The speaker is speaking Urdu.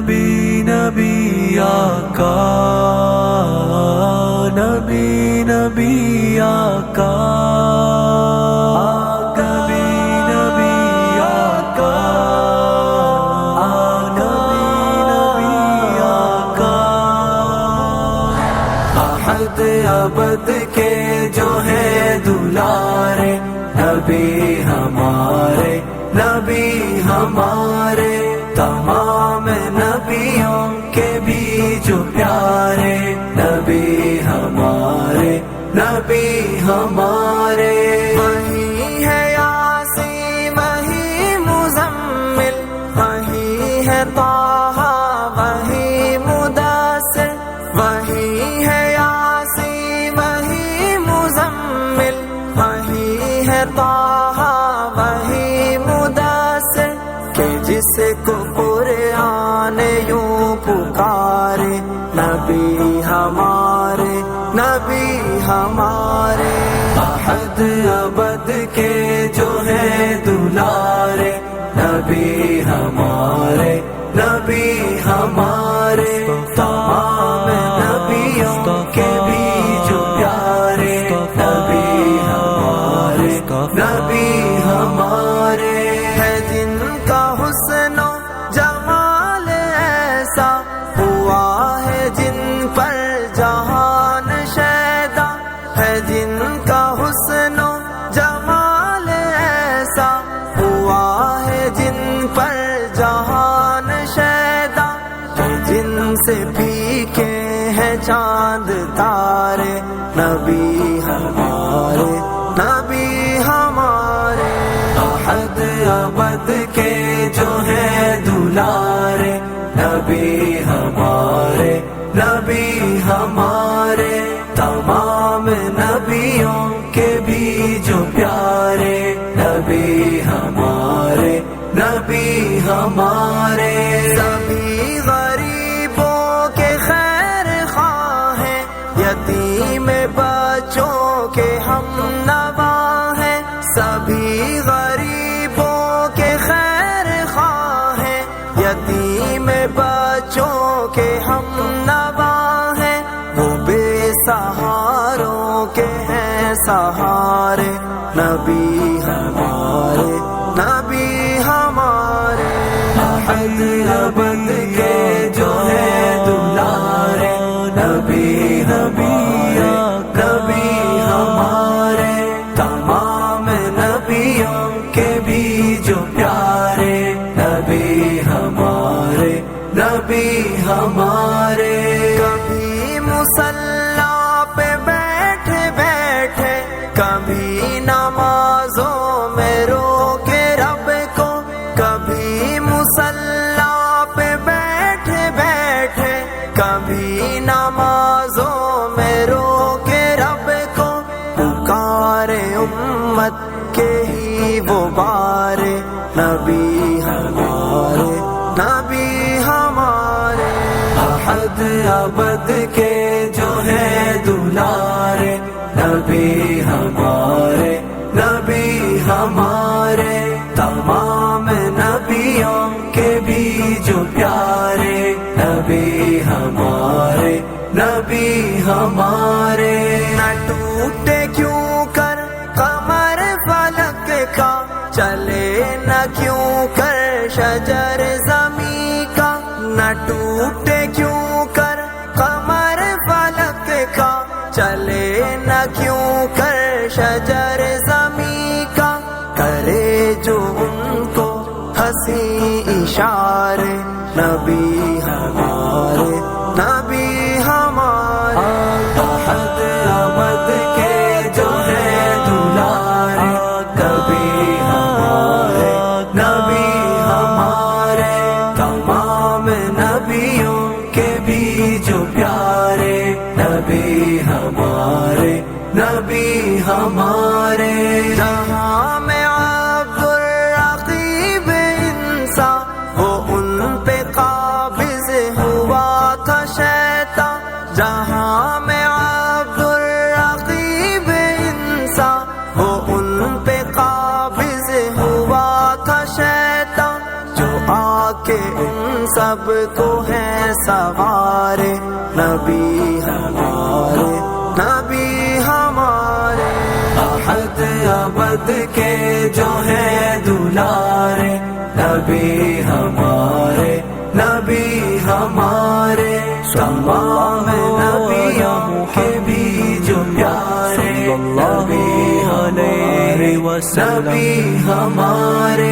نبی نبی آقا، نبی نبی آقا، نبی نبی آقا، نبی نبی آقا، احد ابد کے جو ہے دلارے، نبی ہمارے، نبی ہمارے، تمام نبیوں کے بھی جو پیارے، نبی ہمارے، نبی ہمارے، وہی ہے یاسین وہی مزمل، وہی ہے طہ وہی مدثر، وہی ہے یاسین وہی مزمل، وہی ہے طہ وہی مدثر، کہ جس کو قرآن یوں پکارے، نبی ہمارے، نبی ہمارے، احد ابد کے جو ہے دلارے، نبی ہمارے، نبی ہمارے، تمام نبیوں کے بھی جو پیارے، نبی ہمارے، نبی ہمارے، ہے جن کا حسن و جمال ایسا، ہوا ہے جن پر جہان شیدا، ہے جن کا حسن و جمال ایسا، ہوا ہے جن پر جہان شیدا، جن سے پھیکے ہیں چاند تارے، نبی ہمارے، نبی ہمارے، احد ابد کے جو ہے دلارے، نبی ہمارے، نبی ہمارے، تمام نبیوں کے بھی جو پیارے، نبی ہمارے، نبی ہمارے، سبھی غریبوں کے خیر خواہ ہیں، یتیم بچوں کے ہم نوا ہیں، سبھی غریبوں کے خیر خواہ ہیں، یتیم بچوں کے ہم نوا ہیں، وہ بے سہاروں کے ہیں سہارے، نبی ہمارے، نبی ہمارے، احد ابد کے جو ہے دلارے، نبی ہمارے، نبی ہمارے، تمام نبیوں کے بھی جو پیارے، نبی ہمارے، نبی ہمارے، کبھی مصلی پہ بیٹھے بیٹھے، کبھی نمازوں میں رو کے رب کو، کبھی مصلی پہ بیٹھے بیٹھے، کبھی نمازوں میں رو کے رب کو، پکارے امت کے ہی وہ بارے، نبی ہمارے، نبی ہمارے، احد ابد کے جو ہے دلارے، نبی ہمارے، نبی ہمارے، تمام نبیوں کے بھی جو پیارے، نبی ہمارے، نبی ہمارے، نہ ٹوٹے کیوں کر قمر فلک کا، چلے نہ کیوں کر شجر زمیں کا، نہ ٹوٹے کیوں کر قمر فلک کا، چلے نہ کیوں کر شجر زمیں کا، کرے جو ان کو ہنسی اشارے، نبی ہمارے، نبی ہمارے، احد ابد کے جو ہے دلارے، نبی ہمارے، نبی ہمارے، تمام نبیوں کے بھی جو پیارے، نبی ہمارے، نبی ہمارے، جہاں میں عبدالرقیب انسان، وہ ان پہ قابض ہوا تھا شیطان، جہاں میں عبدالرقیب انسان، وہ ان پہ قابض ہوا تھا شیطان، جو آ کے ان سب کو ہیں سوارے نبی ہمارے نبی ہمارے احد ابد کے جو ہیں دلارے نبی ہمارے نبی ہمارے تمام نبیوں کے بھی جو پیارے نبی ہمارے نبی ہمارے